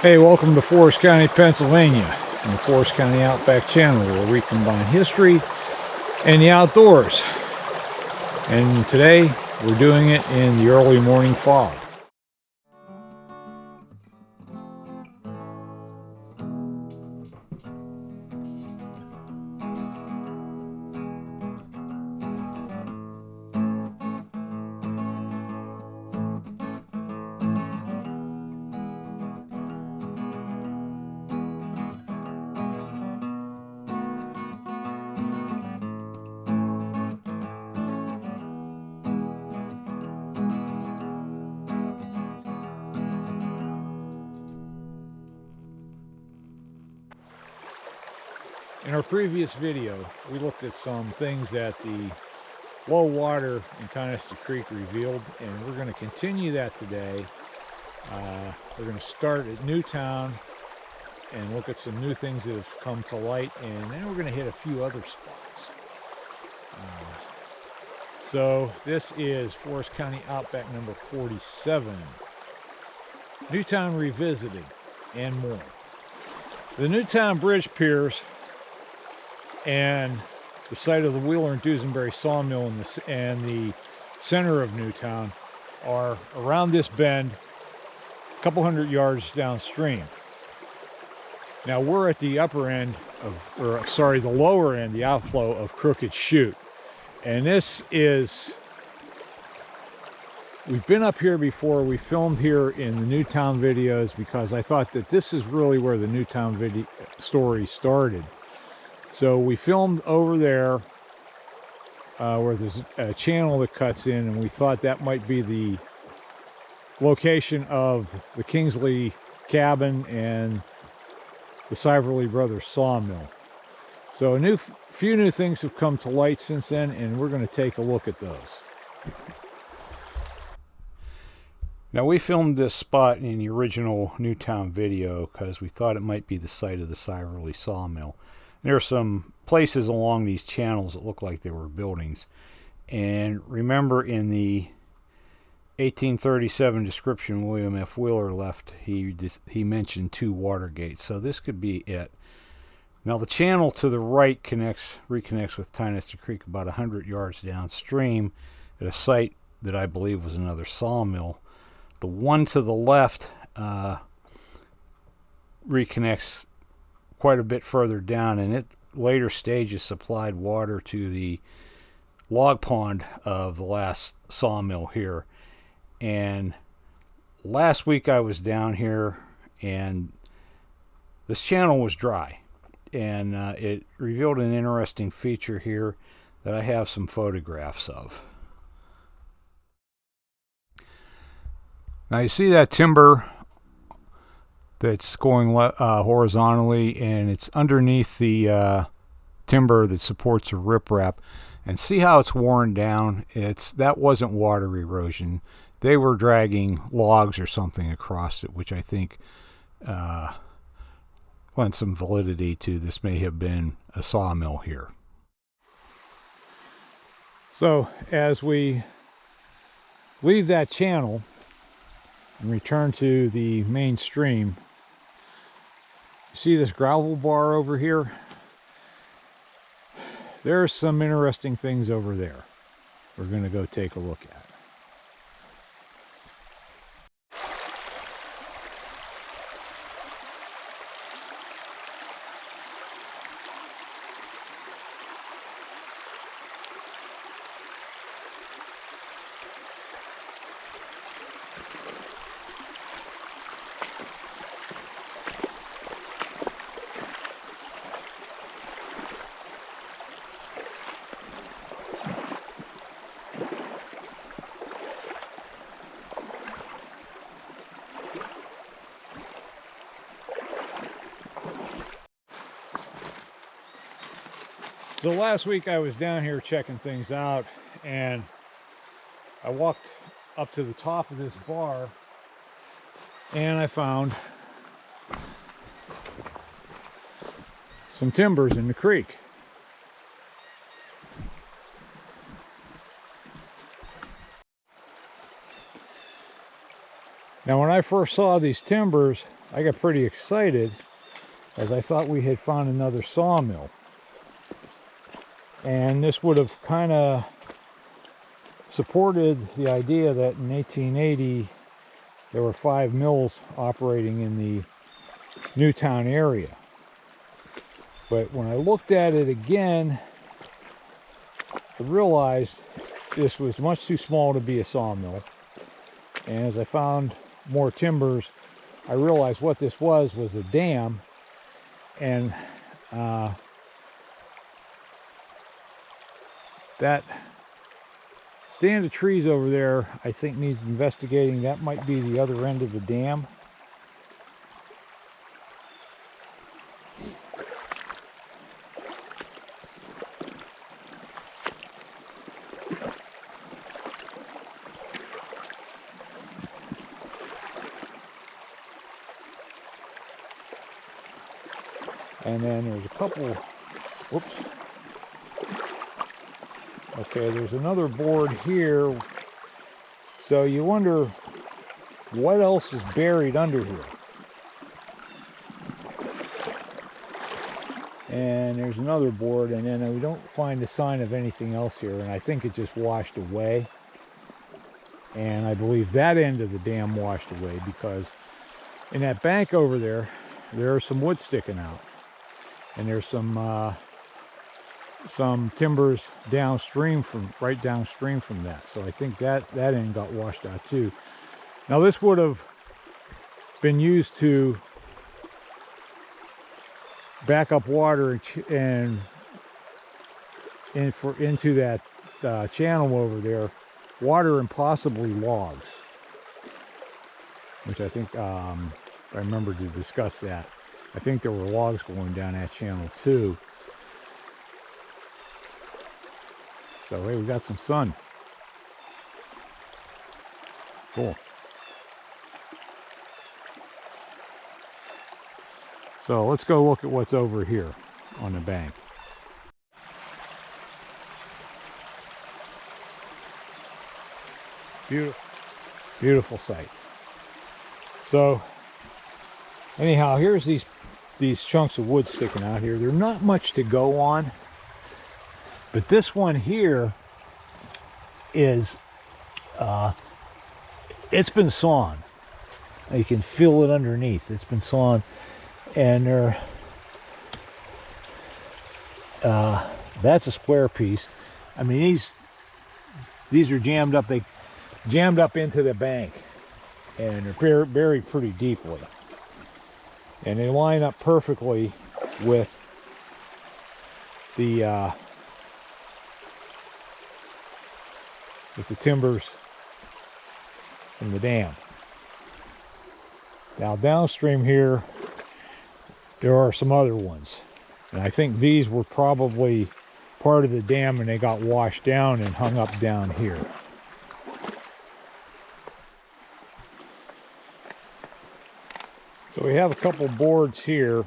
Hey, welcome to Forest County, Pennsylvania, and the Forest County Outback channel, where we combine history and the outdoors. And today, we're doing it in the early morning fog. In our previous video, we looked at some things that the low water in Tonnesty Creek revealed, and we're going to continue that today. We're going to start at Newtown and look at some new things that have come to light, and then we're going to hit a few other spots. So this is Forest County Outback number 47. Newtown Revisited, and more. The Newtown Bridge Piers and the site of the Wheeler Dusenbury sawmill and the center of Newtown are around this bend, a couple hundred yards downstream. Now we're at the upper end of, the lower end, the outflow of Crooked Chute. And this is, we've been up here before. We filmed here in the Newtown videos because I thought that this is really where the Newtown story started. So we filmed over there where there's a channel that cuts in, and we thought that might be the location of the Kingsley cabin and the Siverly Brothers sawmill. So a few new things have come to light since then, and we're going to take a look at those. Now, we filmed this spot in the original Newtown video because we thought it might be the site of the Siverly sawmill. There are some places along these channels that look like they were buildings. And remember, in the 1837 description William F. Wheeler left, he mentioned 2 water gates. So this could be it. Now the channel to the right reconnects with Tonnesty Creek about 100 yards downstream at a site that I believe was another sawmill. The one to the left reconnects quite a bit further down, and it later stages supplied water to the log pond of the last sawmill here. And last week I was down here, and this channel was dry, and it revealed an interesting feature here that I have some photographs of. Now you see that timber that's going horizontally, and it's underneath the timber that supports a riprap. And see how it's worn down? That wasn't water erosion. They were dragging logs or something across it, which I think lent some validity to this may have been a sawmill here. So as we leave that channel and return to the main stream, you see this gravel bar over here? There's some interesting things over there we're going to go take a look at. So last week I was down here checking things out, and I walked up to the top of this bar and I found some timbers in the creek. Now when I first saw these timbers, I got pretty excited as I thought we had found another sawmill. And this would have kind of supported the idea that in 1880 there were 5 mills operating in the Newtown area. But when I looked at it again, I realized this was much too small to be a sawmill. And as I found more timbers, I realized what this was a dam. And that stand of trees over there, I think, needs investigating. That might be the other end of the dam. And then there's a couple, whoops. Okay, there's another board here. So you wonder what else is buried under here. And there's another board, and then we don't find a sign of anything else here, and I think it just washed away. And I believe that end of the dam washed away, because in that bank over there, there are some wood sticking out. And there's some timbers downstream right downstream from that. So I think that end got washed out too. Now this would have been used to back up water into that channel over there, water and possibly logs, which I think I remember to discuss that. I think there were logs going down that channel too. So hey, we got some sun. Cool. So let's go look at what's over here on the bank. Beautiful, beautiful sight. So anyhow, here's these chunks of wood sticking out here. They're not much to go on, but this one here is it's been sawn. You can feel it underneath. It's been sawn, and that's a square piece. I mean, these are jammed up. They jammed up into the bank, and they're buried pretty deeply. And they line up perfectly with the timbers from the dam. Now downstream here, there are some other ones. And I think these were probably part of the dam, and they got washed down and hung up down here. So we have a couple boards here.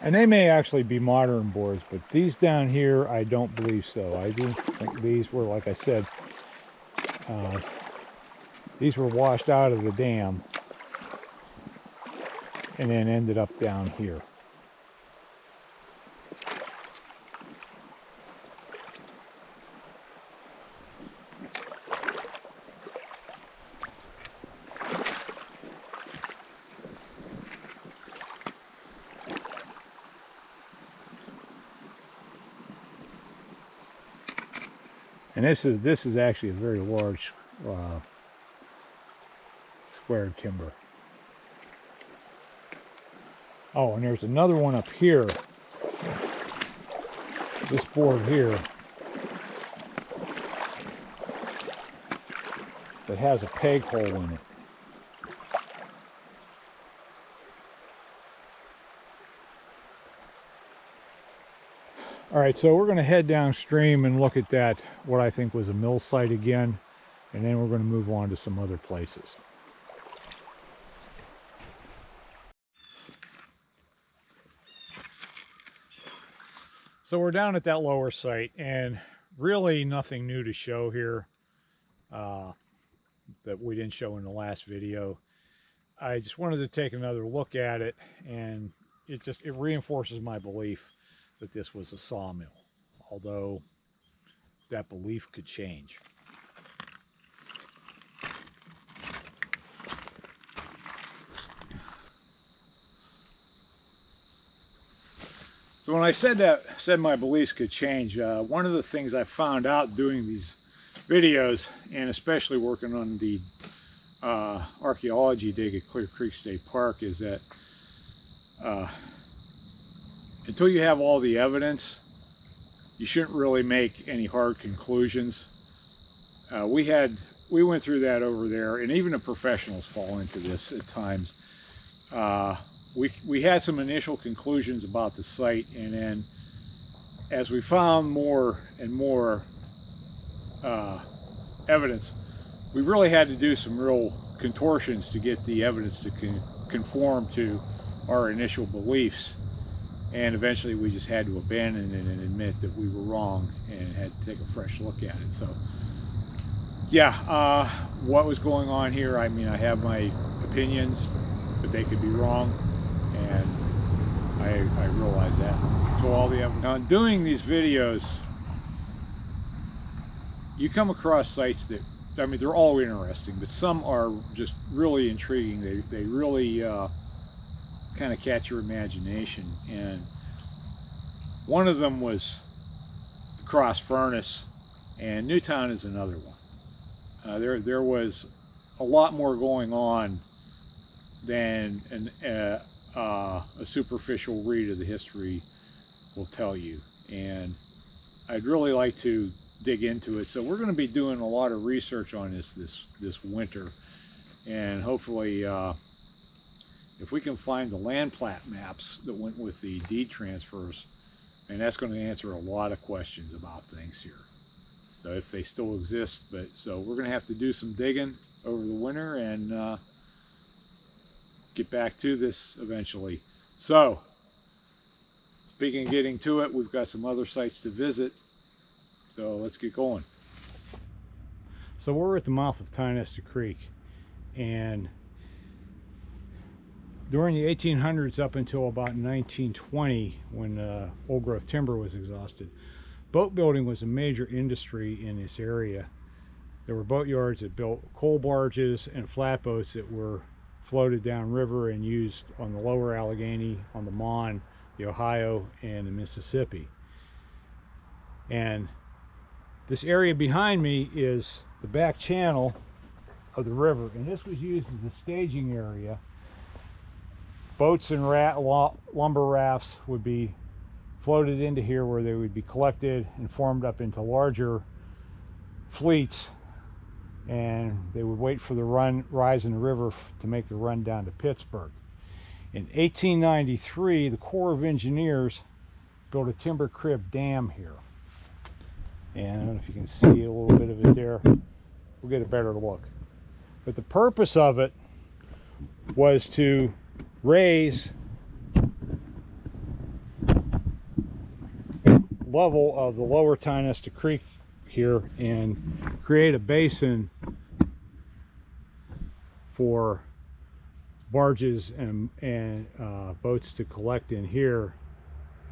And they may actually be modern boards, but these down here, I don't believe so. I do think these were, like I said, these were washed out of the dam and then ended up down here. And this is actually a very large squared timber. Oh, and there's another one up here. This board here that has a peg hole in it. All right, so we're going to head downstream and look at that, what I think was a mill site again, and then we're going to move on to some other places. So we're down at that lower site, and really nothing new to show here. that we didn't show in the last video. I just wanted to take another look at it, and it reinforces my belief that this was a sawmill, although that belief could change. So when I said my beliefs could change, one of the things I found out doing these videos, and especially working on the archaeology dig at Clear Creek State Park, is that until you have all the evidence, you shouldn't really make any hard conclusions. We went through that over there, and even the professionals fall into this at times. We had some initial conclusions about the site, and then as we found more and more evidence, we really had to do some real contortions to get the evidence to conform to our initial beliefs, and eventually we just had to abandon it and admit that we were wrong and had to take a fresh look at it. So yeah, what was going on here, I mean, I have my opinions, but they could be wrong, and I realize that. So all the evidence. Now, in doing these videos, you come across sites that, I mean, they're all interesting, but some are just really intriguing. They really kind of catch your imagination. And one of them was the Cross Furnace, and Newtown is another one. There was a lot more going on than a superficial read of the history will tell you, and I'd really like to dig into it. So we're going to be doing a lot of research on this winter, and hopefully if we can find the land plat maps that went with the deed transfers, and that's going to answer a lot of questions about things here. So if they still exist, so we're going to have to do some digging over the winter and get back to this eventually. So speaking of getting to it, we've got some other sites to visit, so let's get going. So we're at the mouth of Tionesta Creek, and during the 1800s up until about 1920, when old growth timber was exhausted, boat building was a major industry in this area. There were boat yards that built coal barges and flatboats that were floated downriver and used on the lower Allegheny, on the Mon, the Ohio, and the Mississippi. And this area behind me is the back channel of the river, and this was used as a staging area. Boats and lumber rafts would be floated into here, where they would be collected and formed up into larger fleets, and they would wait for the rise in the river to make the run down to Pittsburgh. In 1893, the Corps of Engineers built a timber crib dam here, and I don't know if you can see a little bit of it there. We'll get a better look. But the purpose of it was to raise level of the lower Tionesta Creek here and create a basin for barges and boats to collect in here.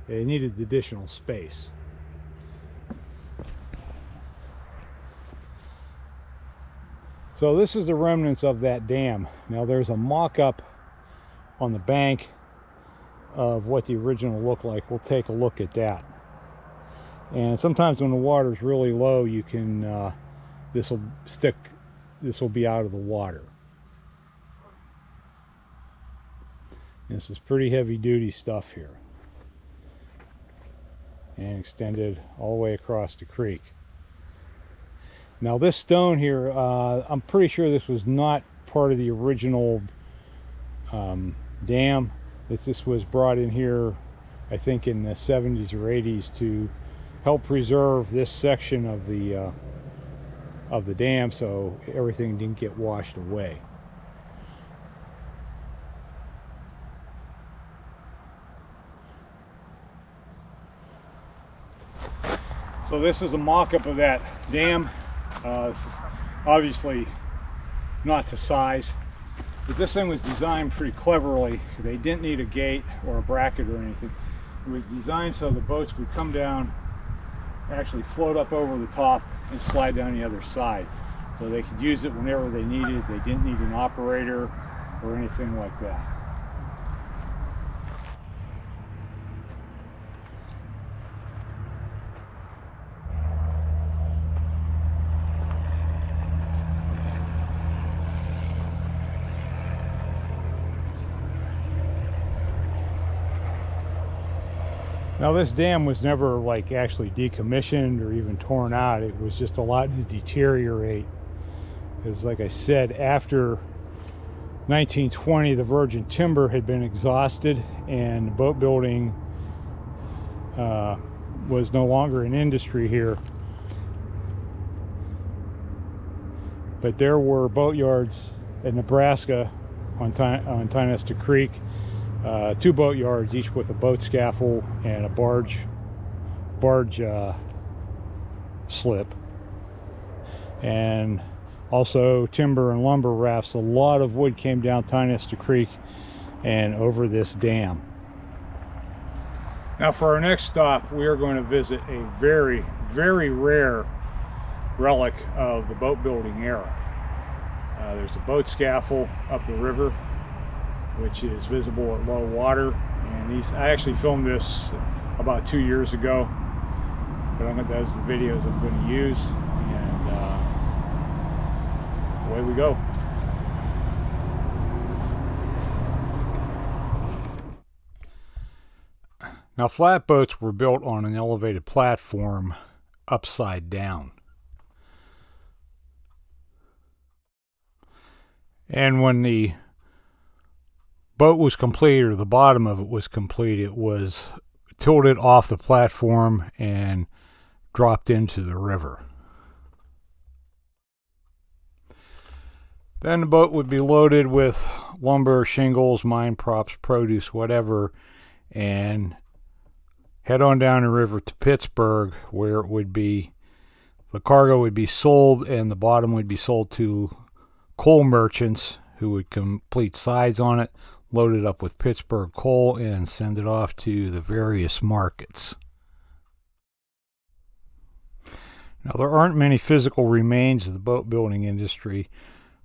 They needed additional space. So this is the remnants of that dam. Now there's a mock-up on the bank of what the original looked like. We'll take a look at that. And sometimes when the water is really low, you can this will be out of the water. This is pretty heavy duty stuff here, and extended all the way across the creek. Now this stone here, I'm pretty sure this was not part of the original dam. This was brought in here, I think, in the 70s or 80s to help preserve this section of the dam, so everything didn't get washed away. So this is a mock-up of that dam. This is obviously not to size. But this thing was designed pretty cleverly. They didn't need a gate or a bracket or anything. It was designed so the boats would come down, actually float up over the top and slide down the other side. So they could use it whenever they needed. They didn't need an operator or anything like that. Now this dam was never like actually decommissioned or even torn out. It was just allowed to deteriorate. Because like I said, after 1920 the virgin timber had been exhausted and boat building was no longer an industry here. But there were boatyards in Nebraska on Tionesta Creek. 2 boatyards, each with a boat scaffold and a barge slip, and also timber and lumber rafts. A lot of wood came down Tionesta Creek and over this dam. Now for our next stop, we are going to visit a very, very rare relic of the boat building era. There's a boat scaffold up the river, which is visible at low water, and I actually filmed this about 2 years ago, but those are the videos I'm going to use, and away we go. Now flatboats were built on an elevated platform upside down, and when the boat was complete, or the bottom of it was complete, it was tilted off the platform and dropped into the river. Then the boat would be loaded with lumber, shingles, mine props, produce, whatever, and head on down the river to Pittsburgh, where it would be, the cargo would be sold and the bottom would be sold to coal merchants who would complete sides on it, load it up with Pittsburgh coal, and send it off to the various markets. Now there aren't many physical remains of the boat building industry.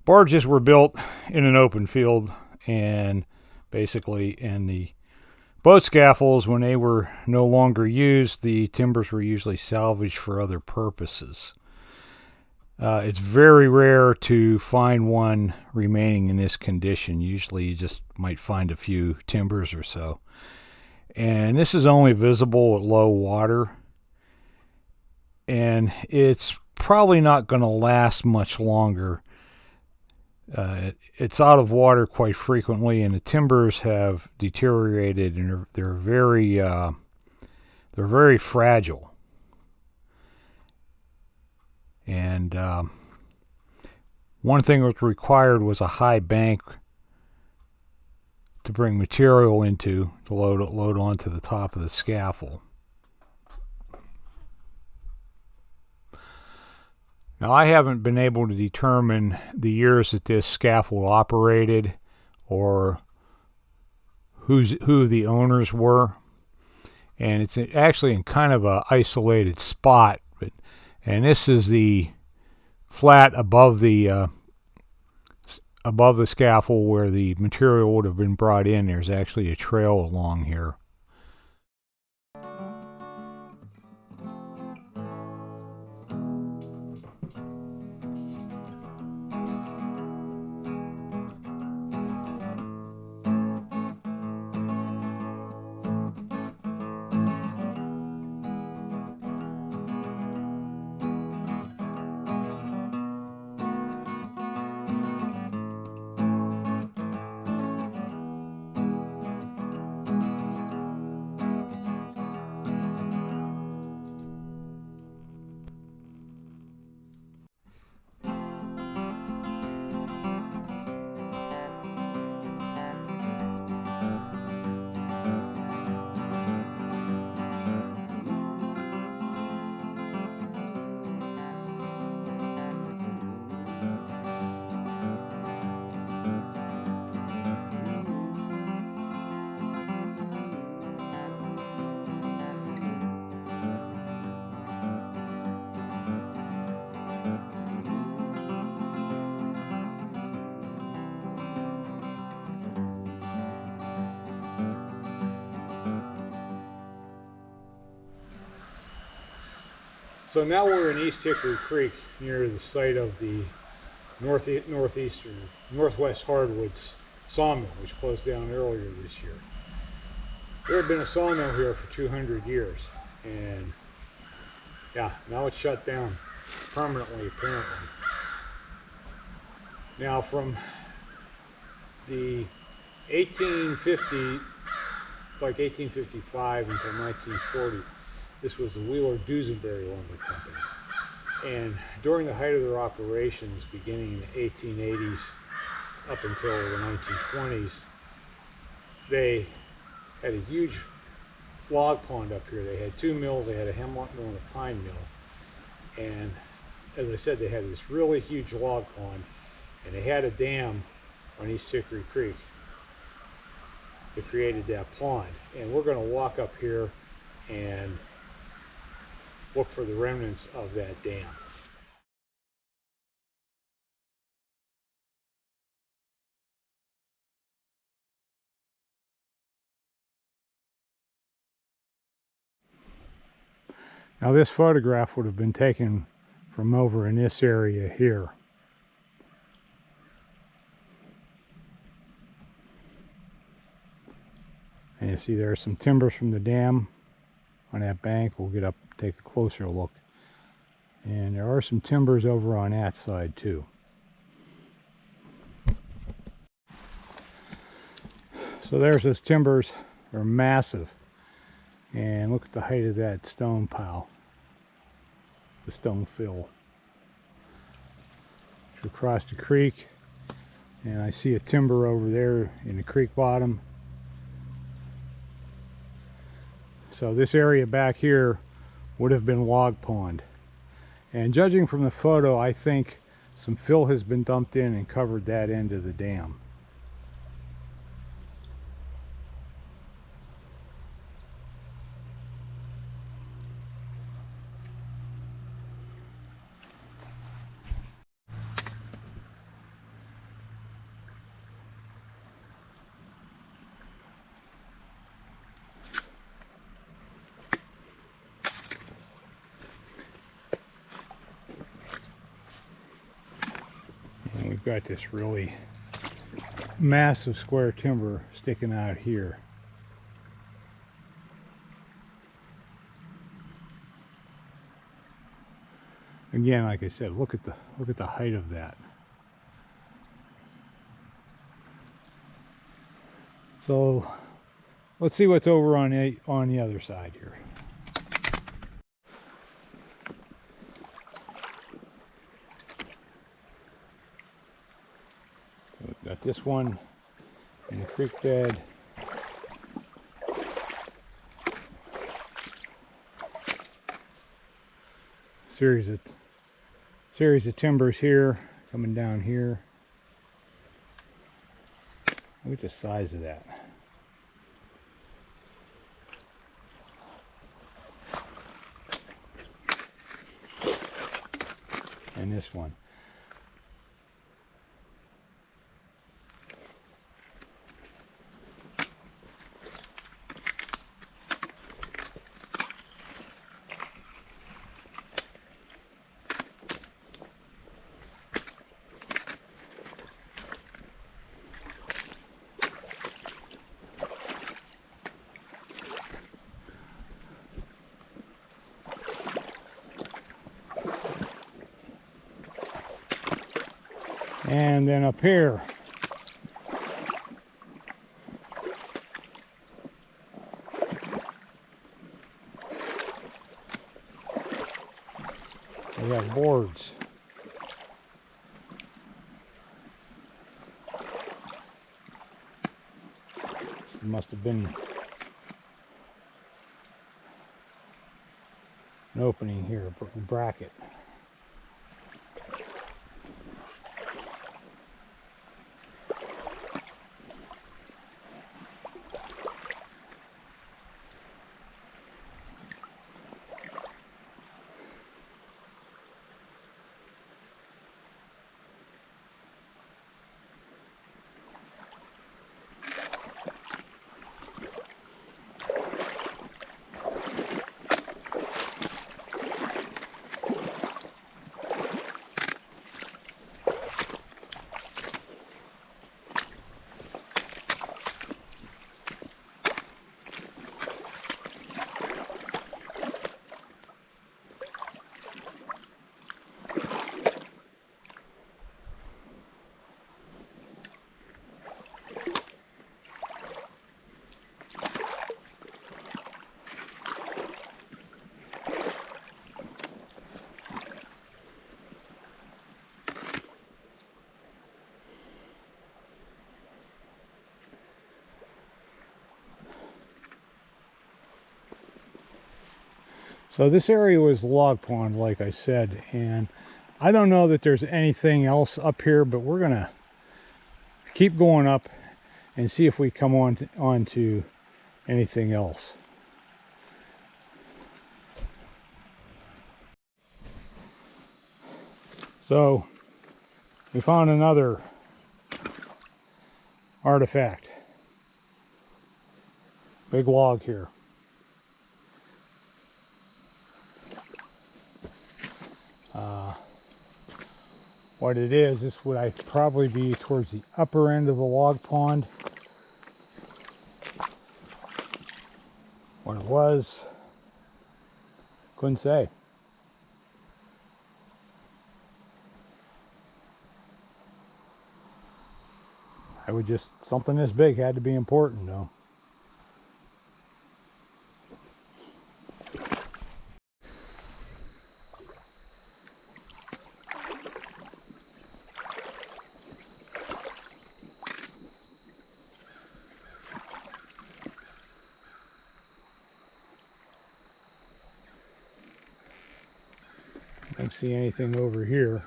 Barges were built in an open field, and basically in the boat scaffolds, when they were no longer used, the timbers were usually salvaged for other purposes. It's very rare to find one remaining in this condition. Usually you just might find a few timbers or so. And this is only visible at low water. And it's probably not going to last much longer. It's out of water quite frequently, and the timbers have deteriorated, and they're very fragile. And one thing that was required was a high bank to bring material into, to load onto the top of the scaffold. Now, I haven't been able to determine the years that this scaffold operated or who the owners were, and it's actually in kind of a isolated spot. And this is the flat above the scaffold where the material would have been brought in. There's actually a trail along here. So now we're in East Hickory Creek near the site of the Northwest Hardwoods sawmill, which closed down earlier this year. There had been a sawmill here for 200 years, and yeah, now it's shut down permanently, apparently. Now from the 1855 until 1940, this was the Wheeler Dusenbury Lumber Company. And during the height of their operations, beginning in the 1880s up until the 1920s, they had a huge log pond up here. They had two mills. They had a hemlock mill and a pine mill. And as I said, they had this really huge log pond, and they had a dam on East Hickory Creek that created that pond. And we're going to walk up here and look for the remnants of that dam. Now this photograph would have been taken from over in this area here. And you see there's some timbers from the dam on that bank. We'll get up, take a closer look. And there are some timbers over on that side too. So there's those timbers. They're massive. And look at the height of that stone pile. The stone fill. Across the creek, and I see a timber over there in the creek bottom. So this area back here would have been log pond, and judging from the photo, I think some fill has been dumped in and covered that end of the dam. And we've got this really massive square timber sticking out here. Again, like I said, look at the height of that. So let's see what's over on the other side here. So we've got this one in the creek bed. Series of timbers here coming down here. Look at the size of that. And this one. And then up here, we have boards. This must have been an opening here, a bracket. So this area was log pond, like I said, and I don't know that there's anything else up here, but we're gonna keep going up and see if we come on to anything else. So we found another artifact. Big log here. What it is, this would probably be towards the upper end of the log pond. What it was, couldn't say. I would just, something this big had to be important though. I don't see anything over here.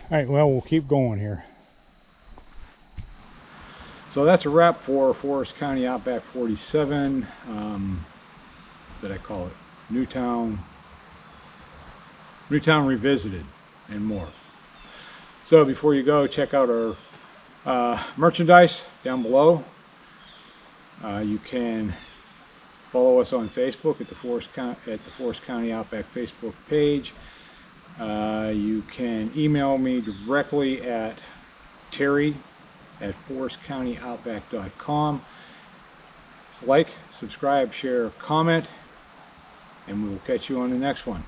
All right, well, we'll keep going here. So that's a wrap for Forest County Outback 47. Did I call it? Newtown Revisited and more. So before you go, check out our merchandise down below. You can follow us on Facebook at the Forest County Outback Facebook page. You can email me directly at terry@forestcountyoutback.com. Like, subscribe, share, comment, and we will catch you on the next one.